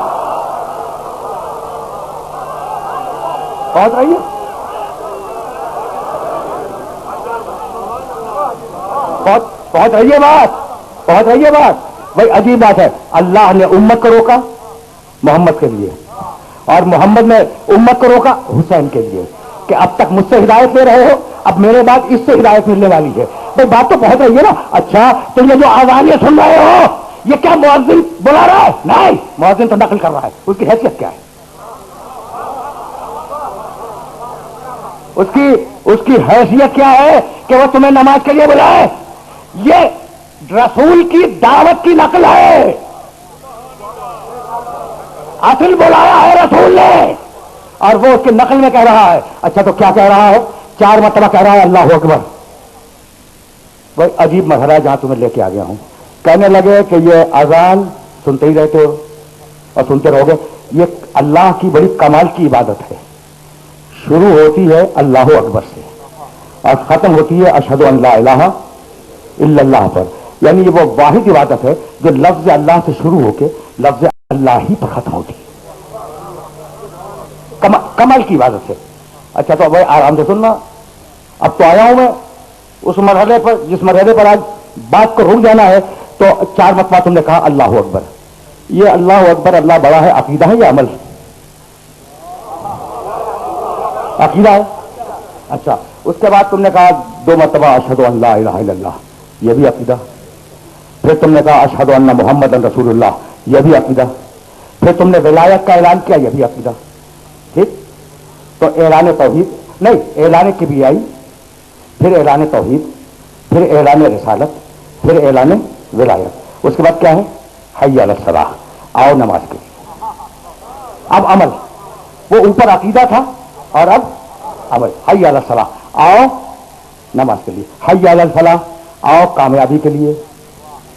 پہنچ رہی ہے؟ پہنچ رہی ہے بات؟ پہنچ رہی ہے بات؟ بھائی عجیب بات ہے. اللہ نے امت کو روکا محمد کے لیے، اور محمد نے امت کو روکا حسین کے لیے کہ اب تک مجھ سے ہدایت لے رہے ہو، اب میرے بعد اس سے ہدایت ملنے والی ہے. بھائی بات تو پہنچ رہی ہے نا. اچھا تو یہ جو آزانیں سن رہے ہو یہ کیا مؤذن بلا رہا ہے؟ نہیں، مؤذن تو نقل کر رہا ہے. اس کی حیثیت کیا ہے؟ اس کی حیثیت کیا ہے کہ وہ تمہیں نماز کے لیے بلائے؟ یہ رسول کی دعوت کی نقل ہے. اصل بلایا ہے رسول نے، اور وہ اس کی نقل میں کہہ رہا ہے. اچھا تو کیا کہہ رہا ہے؟ 4 مرتبہ کہہ رہا ہے اللہ اکبر. وہ عجیب مرحلہ ہے جہاں تمہیں لے کے آ گیا ہوں. کہنے لگے کہ یہ اذان سنتے ہی رہتے ہو اور سنتے رہو گے. یہ اللہ کی بڑی کمال کی عبادت ہے. شروع ہوتی ہے اللہ اکبر سے اور ختم ہوتی ہے اشہد ان لا الہ الا اللہ پر. یعنی یہ وہ واحد عبادت ہے جو لفظ اللہ سے شروع ہو کے لفظ اللہ ہی پر ختم ہوتی ہے. کمال کی عبادت ہے. اچھا تو بھائی آرام سے سننا. اب تو آیا ہوں میں اس مرحلے پر جس مرحلے پر آج بات کو رک جانا ہے. تو 4 مرتبہ تم نے کہا اللہ اکبر. یہ اللہ اکبر اللہ بڑا ہے عقیدہ ہے یا عمل؟ عقیدہ ہے. اچھا اس کے بعد تم نے کہا 2 مرتبہ اشہد ان لا الہ الا اللہ، یہ بھی عقیدہ. پھر تم نے کہا اشہد ان محمد رسول اللہ، یہ بھی عقیدہ. پھر تم نے ولایت کا اعلان کیا، یہ بھی عقیدہ. ٹھیک. تو اعلان توحید نہیں، اعلان کبریائی، پھر اعلان توحید، پھر اعلان رسالت، پھر اعلان ولایت. اس کے بعد کیا ہے؟ حی علی الصلاۃ، آؤ نماز کے لیے. اب عمل، وہ اوپر عقیدہ تھا اور اب عمل. حی علی الصلاۃ، آؤ نماز کے لیے. حی علی الفلاح، آؤ کامیابی کے لیے.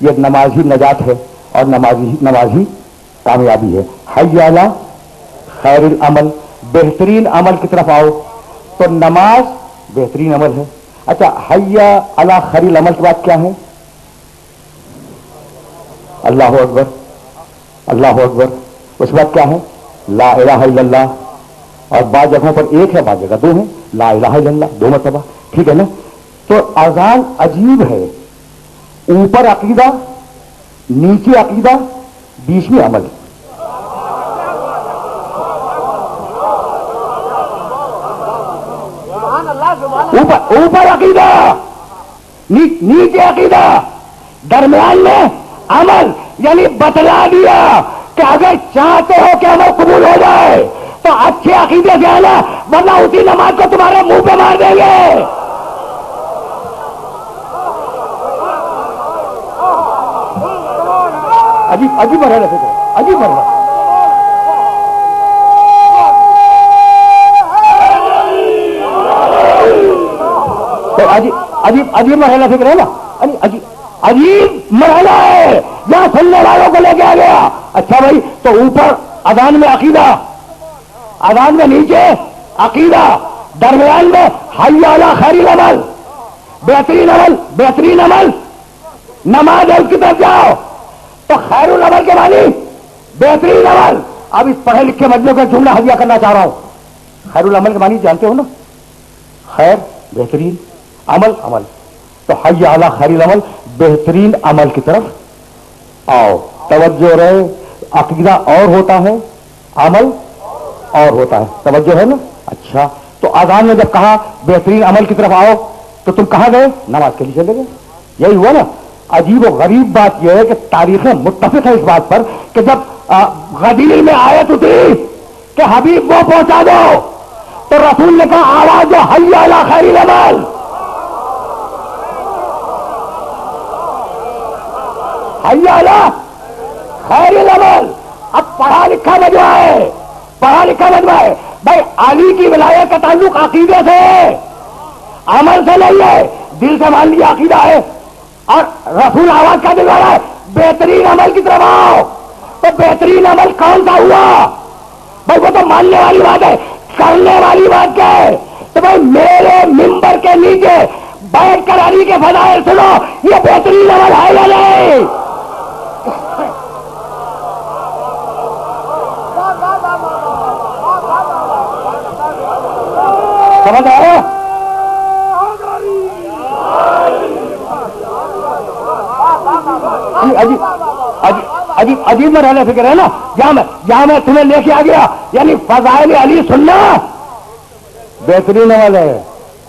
یہ نمازی نجات ہے اور نمازی کامیابی ہے. حی علی خیر العمل، بہترین عمل کی طرف آؤ. تو نماز بہترین عمل ہے. اچھا حی علی خیر العمل کے بعد کیا ہے؟ اللہ اکبر، اللہ اکبر. اس کے بعد کیا ہے؟ لا الہ الا اللہ. اور بعض جگہوں پر ایک ہے، بعض جگہ دو ہیں. لا الہ الا اللہ 2 مرتبہ، ٹھیک ہے نا. تو اذان عجیب ہے، اوپر عقیدہ، نیچے عقیدہ، بیچ میں عمل. اوپر عقیدہ، نیچے عقیدہ، درمیان میں عمل. یعنی بتلا دیا کہ اگر چاہتے ہو کہ عمل قبول ہو جائے تو اچھے عقیدے سے آنا، ورنہ اسی نماز کو تمہارے منہ پہ مار دیں گے. عجیب مرحلہ ہے، عجیب مرحلہ. عجیب مرحلہ فکر ہے نا. عجیب مرحلہ ہے، یہاں سننے والوں کو لے کے آ گیا. اچھا بھائی، تو اوپر اذان میں عقیدہ، اذان میں نیچے عقیدہ، درمیان میں حی علی خیر العمل، بہترین عمل، بہترین عمل. نماز ہے اس کی طرف جاؤ. تو خیر العمل کے معنی بہترین عمل. اب اس پڑھے لکھے مجموعے کا جملہ ہدیہ کرنا چاہ رہا ہوں. خیر العمل کے معنی جانتے ہو نا؟ خیر بہترین، عمل عمل. تو حی علی خیر العمل، بہترین عمل کی طرف آؤ. توجہ رہے، عقیدہ اور ہوتا ہے، عمل اور ہوتا ہے. توجہ ہے نا. اچھا، تو اذان میں جب کہا بہترین عمل کی طرف آؤ تو تم کہاں گئے؟ نماز کے لیے چلے گئے. یہی ہوا نا. عجیب و غریب بات یہ ہے کہ تاریخیں متفق ہے اس بات پر کہ جب غدیر میں آیت اتری کہ حبیب وہ پہنچا دو، تو رسول نے کہا آواز دو حی علی خیر العمل. حی علی خیر العمل. اب پڑھا لکھا مجمع ہے، پڑھا لکھا مجمع ہے. بھائی علی کی ولایت کا تعلق عقیدے سے ہے، عمل سے نہیں ہے. دل سے مان لیا عقیدہ ہے، اور رسول آواز کا دل رہا ہے بہترین عمل کی طرف آؤ. تو بہترین عمل کون سا ہوا؟ بھائی وہ تو ماننے والی بات ہے، کرنے والی بات کیا ہے؟ تو بھائی میرے ممبر کے نیچے بیٹھ کر علی کے فضائل سنو، یہ بہترین عمل ہے یا نہیں؟ سمجھ آئے؟ عجیب مرحلہ فکر ہے نا. جہاں میں تمہیں لے کے آ گیا، یعنی فضائل علی سننا بہترین عمل ہے.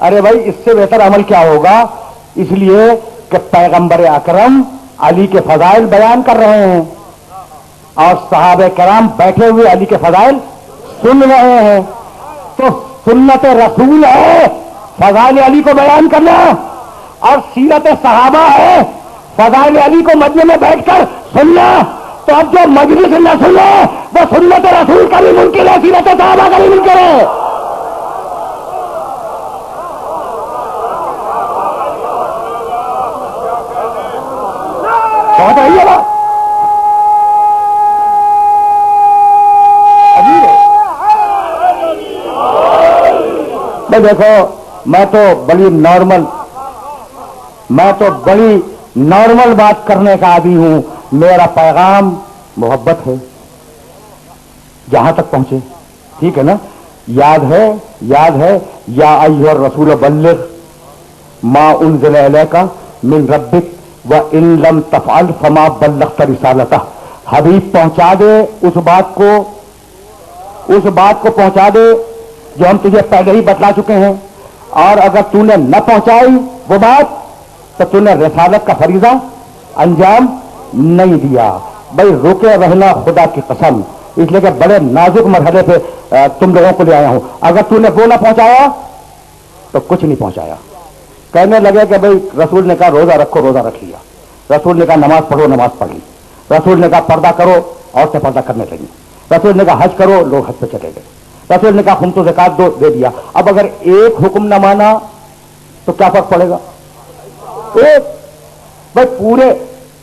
ارے بھائی اس سے بہتر عمل کیا ہوگا؟ اس لیے کہ پیغمبر اکرم علی کے فضائل بیان کر رہے ہیں اور صحابہ کرام بیٹھے ہوئے علی کے فضائل سن رہے ہیں. تو سنت رسول ہے فضائل علی کو بیان کرنا، اور سیرت صحابہ ہے فضائل علی کو مجلس میں بیٹھ کر سننا. تو اب جو مجلس نہ سنے وہ سنت رسول کا بھی منکر ہے، سیرت صحابہ کا بھی منکر ہے. بہت ہے بات. دیکھو میں تو بڑی نارمل بات کرنے کا عادی ہوں. میرا پیغام محبت ہے، جہاں تک پہنچے، ٹھیک ہے نا. یاد ہے یا ایھا الرسول بلغ ما انزل الیک من ربک وان لم تفعل فما بلغت رسالتہ. حبیب پہنچا دے اس بات کو پہنچا دے جو ہم تجھے پہلے ہی بتلا چکے ہیں، اور اگر تو نے نہ پہنچائی وہ بات تو تو نے رسالت کا فریضہ انجام نہیں دیا. بھائی رکے رہنا خدا کی قسم، اس لیے کہ بڑے نازک مرحلے پہ تم لوگوں کو لے آیا ہوں. اگر تو نے وہ نہ پہنچایا تو کچھ نہیں پہنچایا. کہنے لگے کہ بھائی رسول نے کہا روزہ رکھو، روزہ رکھ لیا. رسول نے کہا نماز پڑھو، نماز پڑھ لی. رسول نے کہا پردہ کرو، عورتیں پردہ کرنے لگی. رسول نے کہا حج کرو، لوگ حج پہ چلے گئے. رسول نے کہا خمس و زکات دو، دے دیا. اب اگر ایک حکم نہ مانا تو کیا فرق پڑے گا؟ ایک. بھائی پورے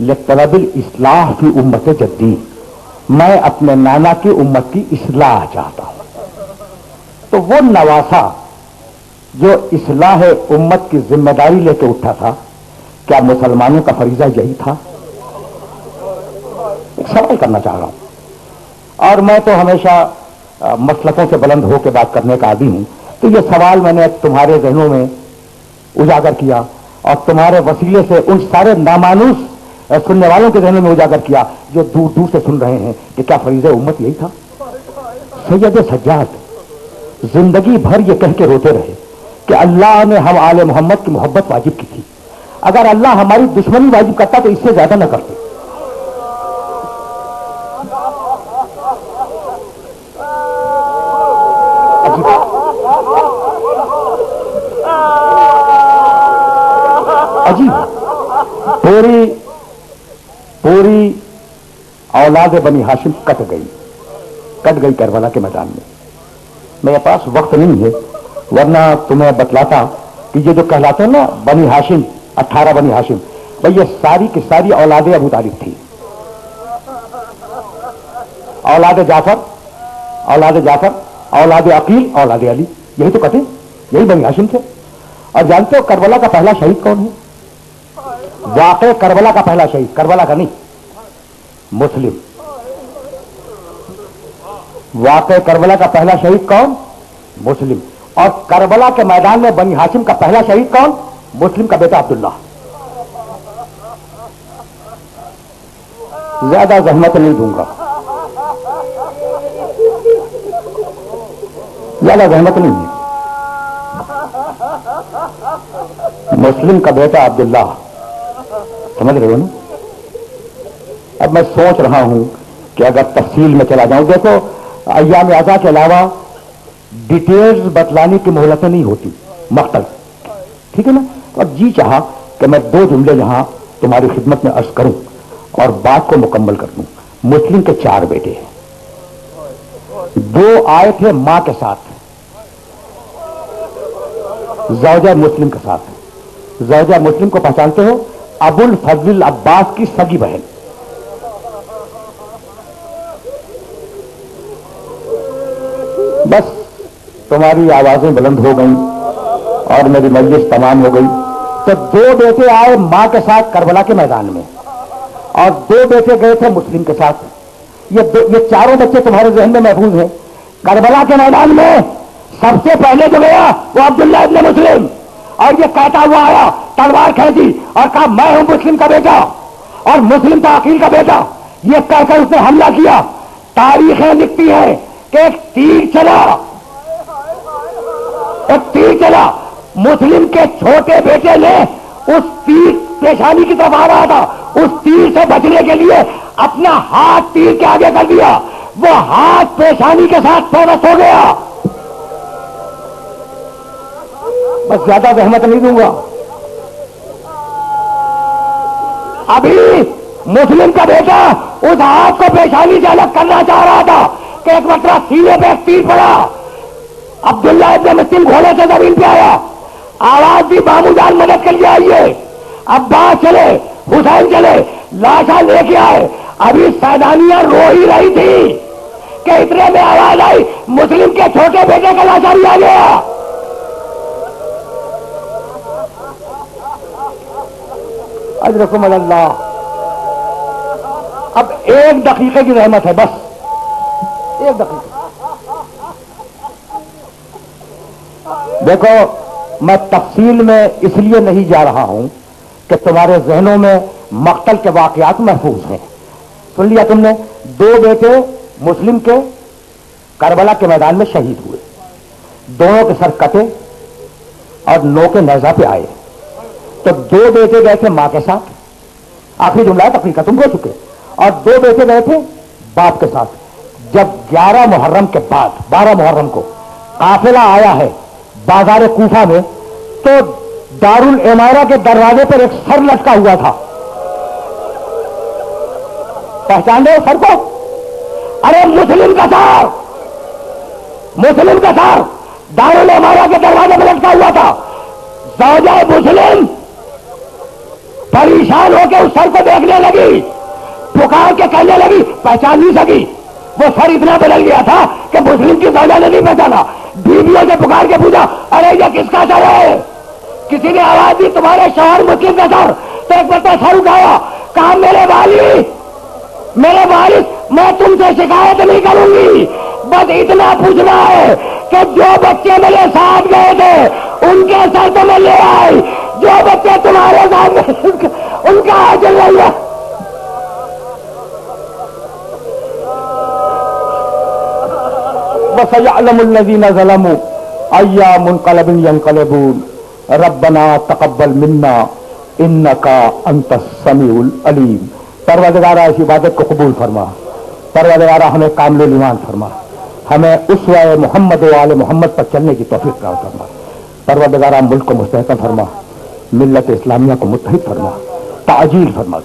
لطلب الاصلاح کی امت جدی، میں اپنے نانا کی امت کی اصلاح چاہتا ہوں۔ تو وہ نواسا جو اصلاح امت کی ذمہ داری لے کے اٹھا تھا، کیا مسلمانوں کا فریضہ یہی تھا؟ ایک سوال کرنا چاہ رہا ہوں، اور میں تو ہمیشہ مسلکوں سے بلند ہو کے بات کرنے کا عادی ہوں، تو یہ سوال میں نے تمہارے ذہنوں میں اجاگر کیا اور تمہارے وسیلے سے ان سارے نامانوس سننے والوں کے ذہنوں میں اجاگر کیا جو دور دور سے سن رہے ہیں کہ کیا فریضہ امت یہی تھا؟ سید سجاد زندگی بھر یہ کہہ کے روتے رہے کہ اللہ نے ہم آل محمد کی محبت واجب کی تھی، اگر اللہ ہماری دشمنی واجب کرتا تو اس سے زیادہ نہ کرتے۔ عجیب پوری اولاد بنی ہاشم کٹ گئی کربلا کے میدان میں۔ میرے پاس وقت نہیں ہے ورنہ تمہیں بتلاتا کہ یہ جو کہلاتے ہیں نا بنی ہاشم، 18 بنی ہاشم، بھئی یہ ساری کی ساری اولاد ابو طالب تھی۔ اولاد جعفر، اولاد عقیل، اولاد علی، یہی تو کٹے، یہی بنی ہاشم تھے۔ اور جانتے ہو کربلا کا پہلا شہید کون ہے؟ واقع کربلا کا پہلا شہید، کربلا کا نہیں، مسلم۔ واقع کربلا کا پہلا شہید کون؟ مسلم۔ اور کربلا کے میدان میں بنی ہاشم کا پہلا شہید کون؟ مسلم کا بیٹا عبداللہ۔ زیادہ زحمت نہیں دوں گا، زیادہ زحمت نہیں ہے۔ مسلم کا بیٹا عبداللہ، سمجھ رہے ہو نا؟ اب میں سوچ رہا ہوں کہ اگر تفصیل میں چلا جاؤں، دیکھو ایام اعزا کے علاوہ ڈیٹیلز بتلانے کی مہلتیں نہیں ہوتی، مقتل، ٹھیک ہے نا؟ اب جی چاہا کہ میں 2 جملے یہاں تمہاری خدمت میں عرض کروں اور بات کو مکمل کر دوں۔ مسلم کے 4 بیٹے ہیں، 2 آئے تھے ماں کے ساتھ، زوجہ مسلم کے ساتھ۔ زوجہ مسلم کو پہچانتے ہو؟ ابو الفضل عباس کی سگی بہن۔ بس تمہاری آوازیں بلند ہو گئیں اور میری مجلس تمام ہو گئی، تو 2 بیٹے آئے ماں کے ساتھ کربلا کے میدان میں اور 2 بیٹے گئے تھے مسلم کے ساتھ۔ یہ چاروں بچے تمہارے ذہن میں محفوظ ہیں۔ کربلا کے میدان میں سب سے پہلے جو گیا وہ عبداللہ ابن مسلم، اور یہ کہتا ہوا آیا، تلوار کھینچی اور کہا میں ہوں مسلم کا بیٹا اور مسلم تھا عقیل کا بیٹا۔ یہ کہہ کر اس نے حملہ کیا۔ تاریخیں لکھتی ہیں کہ ایک تیر چلا، مسلم کے چھوٹے بیٹے نے اس تیر پیشانی کی طرف آ رہا تھا، اس تیر سے بچنے کے لیے اپنا ہاتھ تیر کے آگے کر دیا، وہ ہاتھ پیشانی کے ساتھ پیوست ہو گیا۔ بس زیادہ زحمت نہیں دوں گا۔ ابھی مسلم کا بیٹا اس ہاتھ کو پیشانی سے الگ کرنا چاہ رہا تھا کہ ایک مرتبہ سینے پہ ایک تیر پڑا۔ عبداللہ ابن مسلم گھوڑے سے زمین پہ آیا، آواز دی مامو جان مدد کے لیے آئیے۔ عباس چلے، حسین چلے، لاشا لے کے آئے۔ ابھی سیدانیاں رو ہی رہی تھی کہ اتنے میں آواز آئی مسلم کے چھوٹے بیٹے کا لاشا بھی آ گیا۔ اجرکم اللہ۔ اب 1 دقیقے کی رحمت ہے، بس 1 دقیقہ۔ دیکھو میں تفصیل میں اس لیے نہیں جا رہا ہوں کہ تمہارے ذہنوں میں مقتل کے واقعات محفوظ ہیں۔ سن لیا تم نے، 2 بیٹے مسلم کے کربلا کے میدان میں شہید ہوئے، دونوں کے سر کٹے اور نو کے نیزہ پہ آئے۔ تو 2 بیٹے گئے تھے ماں کے ساتھ، آخری جملہ ہے تقریر کا، تم بول چکے، اور 2 بیٹے گئے تھے باپ کے ساتھ۔ جب 11 محرم کے بعد 12 محرم کو قافلہ آیا ہے بازار کوفہ میں، تو دارالعمارہ کے دروازے پر ایک سر لٹکا ہوا تھا، پہچان رہے سر کو؟ ارے مسلم کا سر، مسلم کا سر دارالعمارہ کے دروازے پر لٹکا ہوا تھا۔ زوجہ مسلم پریشان ہو کے اس سر کو دیکھنے لگی، پکار کے کہنے لگی، پہچان نہیں سکی، وہ سر اتنا بدل گیا تھا کہ مسلم کی زوجہ نے نہیں پہچانا۔ بیویوں سے پکار کے پوچھا، ارے یہ کس کا سر ہے؟ کسی نے آواز دی، تمہارے شوہر مسلم کا سر۔ تو ایک بچہ سر اٹھایا، کہا میرے والد میں تم سے شکایت نہیں کروں گی، بس اتنا پوچھنا ہے کہ جو بچے میرے ساتھ گئے تھے ان کے سر تو میں لے آئی، جو بچے تمہارے ساتھ گئے ان کا حاصل نہیں ہے۔ وَسَيَعْلَمُ الَّذِينَ ظَلَمُوا أَيَّ مُنْقَلَبٍ يَنْقَلِبُونَ رَبَّنَا تَقَبَّلْ مِنَّا إِنَّكَ أَنْتَ السَّمِيعُ الْعَلِيمُ۔ پروردگارہ اس عبادت کو قبول فرما، پروردگارہ ہمیں کامل ایمان فرما، ہمیں اسوہ محمد و آل محمد پر چلنے کی توفیق عطا فرما، پروردگارہ ملک کو مستحکم فرما، ملت اسلامیہ کو متحد فرما، تعجیل فرما۔